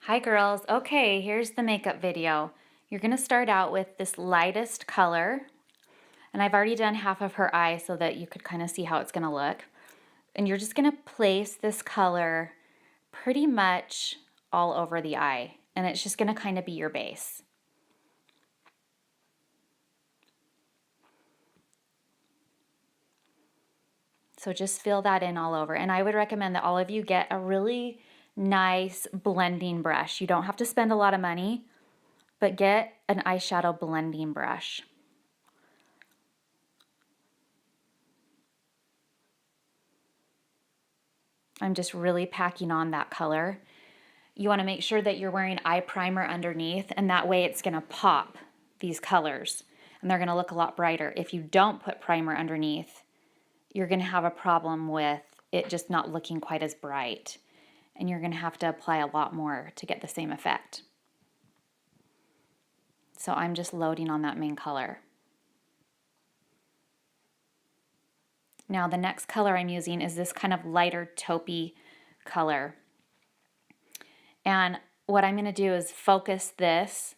Hi girls. Okay, here's the makeup video. You're going to start out with this lightest color, and I've already done half of her eye so that you could kind of see how it's going to look. And you're just going to place this color pretty much all over the eye, and it's just going to kind of be your base. So just fill that in all over. And I would recommend that all of you get a really nice blending brush. You don't have to spend a lot of money, but get an eyeshadow blending brush. I'm just really packing on that color. You want to make sure that you're wearing eye primer underneath, and that way it's going to pop these colors and they're going to look a lot brighter. If you don't put primer underneath, you're going to have a problem with it just not looking quite as bright, and you're going to have to apply a lot more to get the same effect. So I'm just loading on that main color. Now the next color I'm using is this kind of lighter taupey color. And what I'm going to do is focus this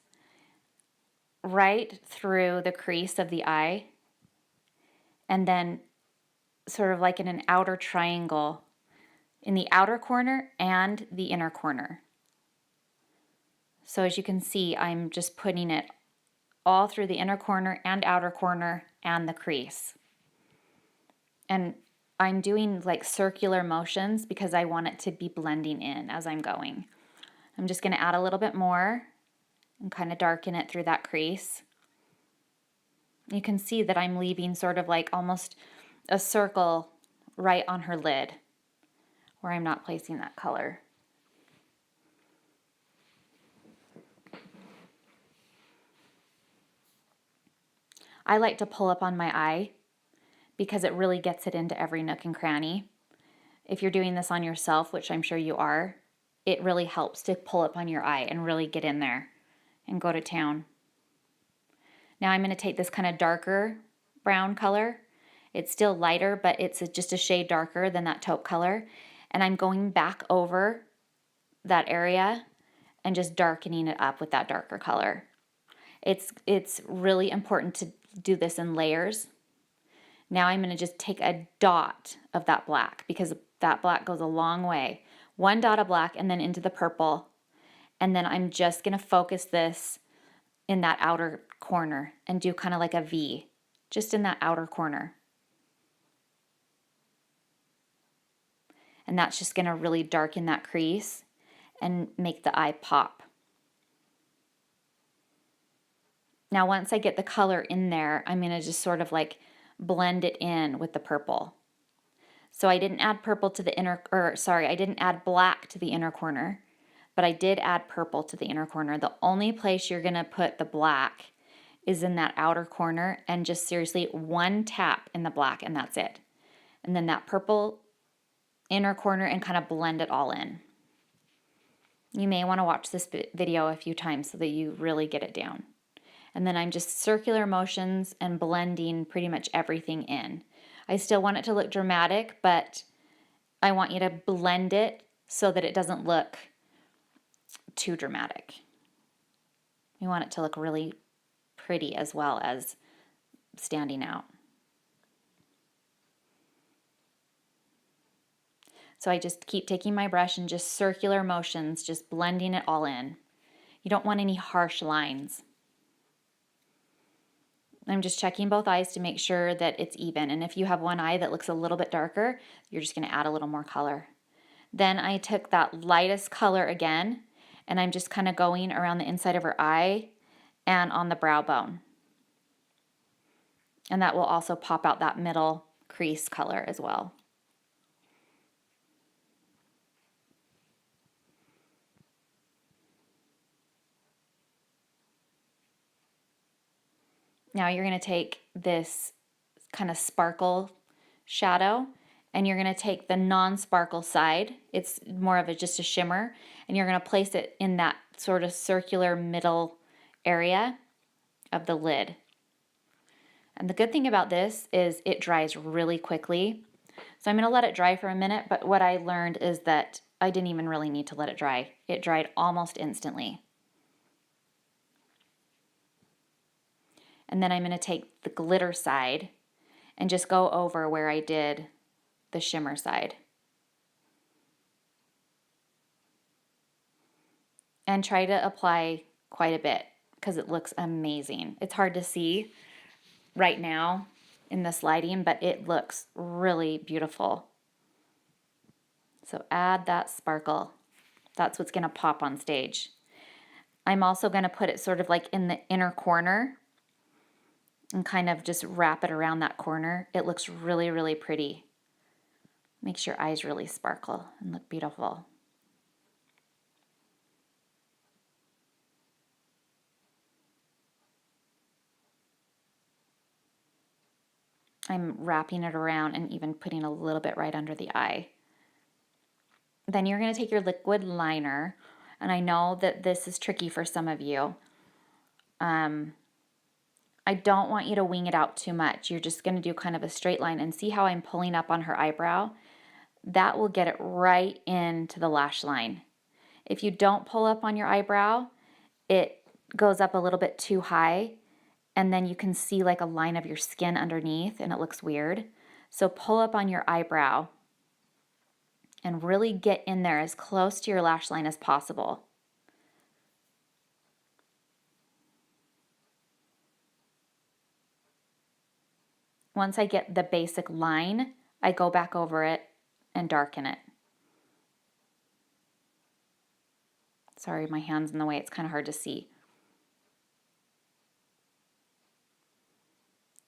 right through the crease of the eye, and then sort of like in an outer triangle in the outer corner and the inner corner. So as you can see, I'm just putting it all through the inner corner and outer corner and the crease. And I'm doing like circular motions because I want it to be blending in as I'm going. I'm just going to add a little bit more and kind of darken it through that crease. You can see that I'm leaving sort of like almost a circle right on her lid where I'm not placing that color. I like to pull up on my eye because it really gets it into every nook and cranny. If you're doing this on yourself, which I'm sure you are, it really helps to pull up on your eye and really get in there and go to town. Now I'm going to take this kind of darker brown color. It's still lighter, but it's just a shade darker than that taupe color. And I'm going back over that area and just darkening it up with that darker color. It's really important to do this in layers. Now I'm going to just take a dot of that black because that black goes a long way. One dot of black and then into the purple. And then I'm just going to focus this in that outer corner and do kind of like a V, just in that outer corner. And that's just going to really darken that crease and make the eye pop. Now once I get the color in there, I'm going to just sort of like blend it in with the purple. So I didn't add purple to the inner, I didn't add black to the inner corner, but I did add purple to the inner corner. The only place you're going to put the black is in that outer corner, and just seriously one tap in the black and that's it. And then that purple inner corner and kind of blend it all in. You may want to watch this video a few times so that you really get it down. And then I'm just circular motions and blending pretty much everything in. I still want it to look dramatic, but I want you to blend it so that it doesn't look too dramatic. You want it to look really pretty as well as standing out. So I just keep taking my brush and just circular motions, just blending it all in. You don't want any harsh lines. I'm just checking both eyes to make sure that it's even. And if you have one eye that looks a little bit darker, you're just going to add a little more color. Then I took that lightest color again, and I'm just kind of going around the inside of her eye and on the brow bone. And that will also pop out that middle crease color as well. Now you're going to take this kind of sparkle shadow, and you're going to take the non-sparkle side. It's more of just a shimmer, and you're going to place it in that sort of circular middle area of the lid. And the good thing about this is it dries really quickly. So I'm going to let it dry for a minute, but what I learned is that I didn't even really need to let it dry. It dried almost instantly. And then I'm going to take the glitter side and just go over where I did the shimmer side. And try to apply quite a bit because it looks amazing. It's hard to see right now in this lighting, but it looks really beautiful. So add that sparkle. That's what's going to pop on stage. I'm also going to put it sort of like in the inner corner and kind of just wrap it around that corner. It looks really, really pretty. Makes your eyes really sparkle and look beautiful. I'm wrapping it around and even putting a little bit right under the eye. Then you're going to take your liquid liner, and I know that this is tricky for some of you. I don't want you to wing it out too much. You're just going to do kind of a straight line, and see how I'm pulling up on her eyebrow? That will get it right into the lash line. If you don't pull up on your eyebrow, it goes up a little bit too high, and then you can see like a line of your skin underneath and it looks weird. So pull up on your eyebrow and really get in there as close to your lash line as possible. Once I get the basic line, I go back over it and darken it. Sorry, my hand's in the way. It's kind of hard to see.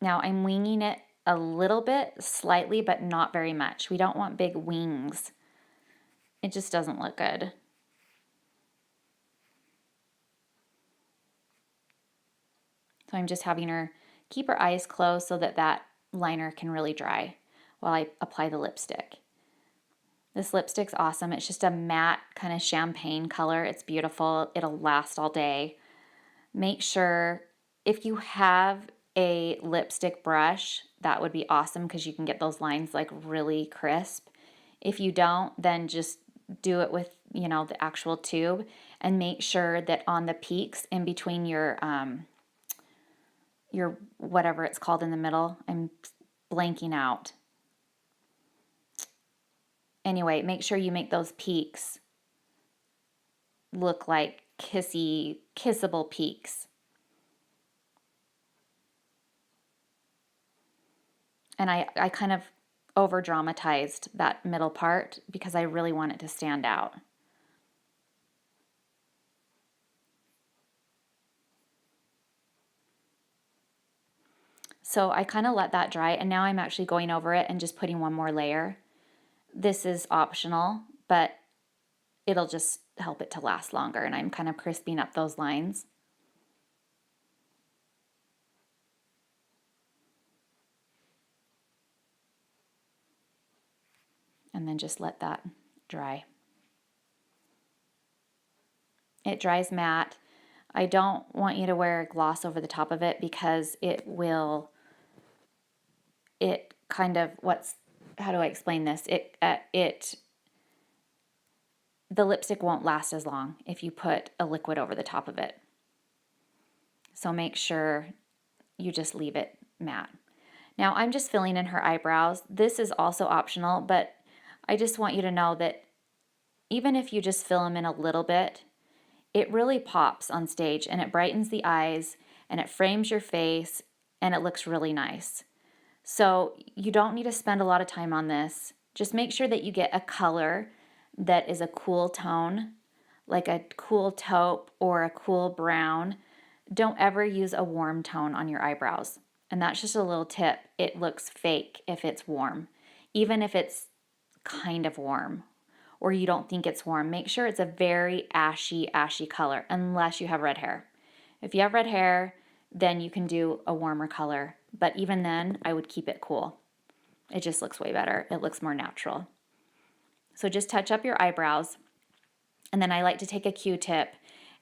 Now I'm winging it a little bit, slightly, but not very much. We don't want big wings. It just doesn't look good. So I'm just having her keep her eyes closed so that that liner can really dry while I apply the lipstick. This lipstick's awesome. It's just a matte kind of champagne color. It's beautiful. It'll last all day. Make sure if you have a lipstick brush, that would be awesome because you can get those lines like really crisp. If you don't, then just do it with, the actual tube, and make sure that on the peaks in between your whatever it's called in the middle, I'm blanking out. Anyway, make sure you make those peaks look like kissable peaks. And I kind of over dramatized that middle part because I really want it to stand out. So I kind of let that dry, and now I'm actually going over it and just putting one more layer. This is optional, but it'll just help it to last longer, and I'm kind of crisping up those lines. And then just let that dry. It dries matte. I don't want you to wear gloss over the top of it because how do I explain this? The lipstick won't last as long if you put a liquid over the top of it. So make sure you just leave it matte. Now I'm just filling in her eyebrows. This is also optional, but I just want you to know that even if you just fill them in a little bit, it really pops on stage and it brightens the eyes and it frames your face and it looks really nice. So you don't need to spend a lot of time on this. Just make sure that you get a color that is a cool tone, like a cool taupe or a cool brown. Don't ever use a warm tone on your eyebrows. And that's just a little tip. It looks fake if it's warm. Even if it's kind of warm or you don't think it's warm, make sure it's a very ashy color unless you have red hair. If you have red hair, then you can do a warmer color. But even then, I would keep it cool. It just looks way better. It looks more natural. So just touch up your eyebrows. And then I like to take a Q-tip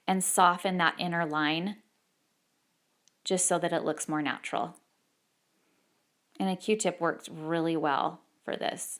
and soften that inner line just so that it looks more natural. And a Q-tip works really well for this.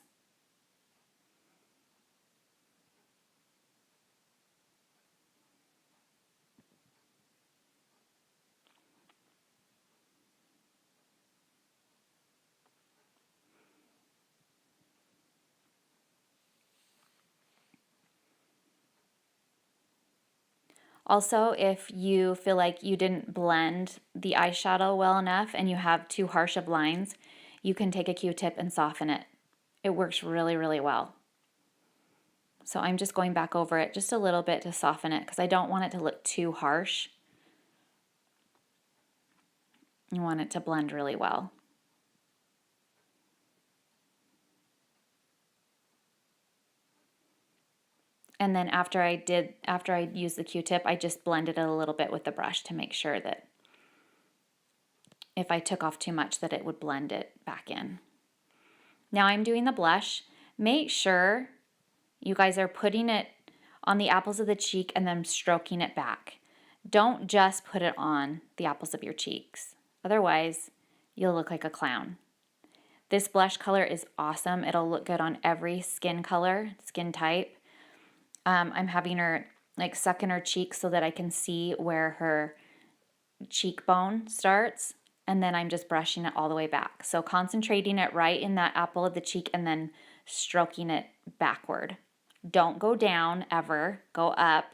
Also, if you feel like you didn't blend the eyeshadow well enough and you have too harsh of lines, you can take a Q-tip and soften it. It works really, really well. So I'm just going back over it just a little bit to soften it because I don't want it to look too harsh. I want it to blend really well. And then after I used the Q-tip, I just blended it a little bit with the brush to make sure that if I took off too much that it would blend it back in. Now I'm doing the blush. Make sure you guys are putting it on the apples of the cheek and then stroking it back. Don't just put it on the apples of your cheeks. Otherwise, you'll look like a clown. This blush color is awesome. It'll look good on every skin color, skin type. I'm having her like suck in her cheek so that I can see where her cheekbone starts, and then I'm just brushing it all the way back. So concentrating it right in that apple of the cheek and then stroking it backward. Don't go down ever, go up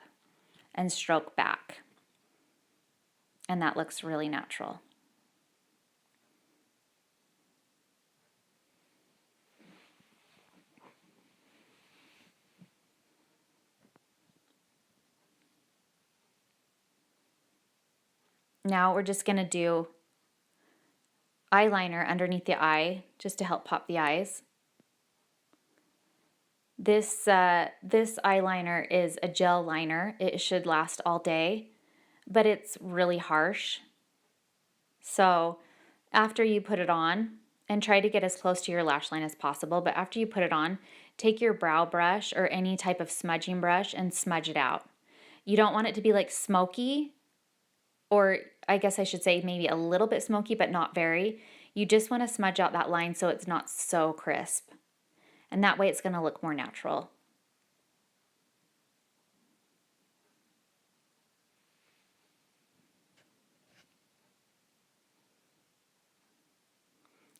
and stroke back. And that looks really natural. Now we're just going to do eyeliner underneath the eye just to help pop the eyes. This eyeliner is a gel liner. It should last all day, but it's really harsh. So after you put it on, and try to get as close to your lash line as possible, but after you put it on, take your brow brush or any type of smudging brush and smudge it out. You don't want it to be like smoky, or I guess I should say maybe a little bit smoky, but not very. You just want to smudge out that line so it's not so crisp. And that way it's going to look more natural.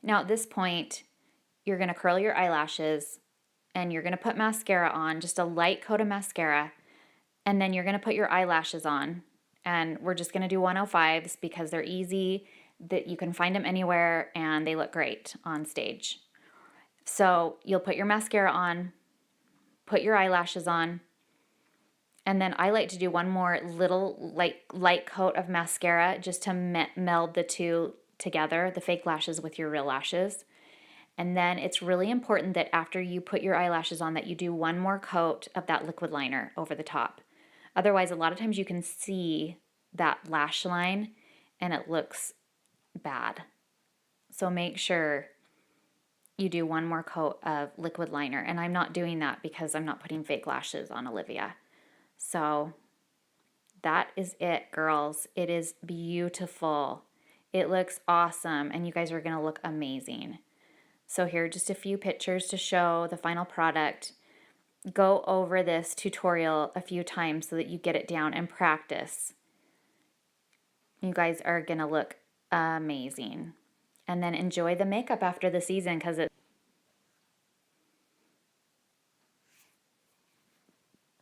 Now at this point, you're going to curl your eyelashes and you're going to put mascara on, just a light coat of mascara, and then you're going to put your eyelashes on. And we're just going to do 105s because they're easy, that you can find them anywhere, and they look great on stage. So you'll put your mascara on, put your eyelashes on, and then I like to do one more little light coat of mascara just to meld the two together, the fake lashes with your real lashes. And then it's really important that after you put your eyelashes on that you do one more coat of that liquid liner over the top. Otherwise, a lot of times you can see that lash line and it looks bad. So make sure you do one more coat of liquid liner. And I'm not doing that because I'm not putting fake lashes on Olivia. So that is it, girls. It is beautiful. It looks awesome, and you guys are going to look amazing. So here are just a few pictures to show the final product. Go over this tutorial a few times so that you get it down and practice. You guys are going to look amazing. And then enjoy the makeup after the season because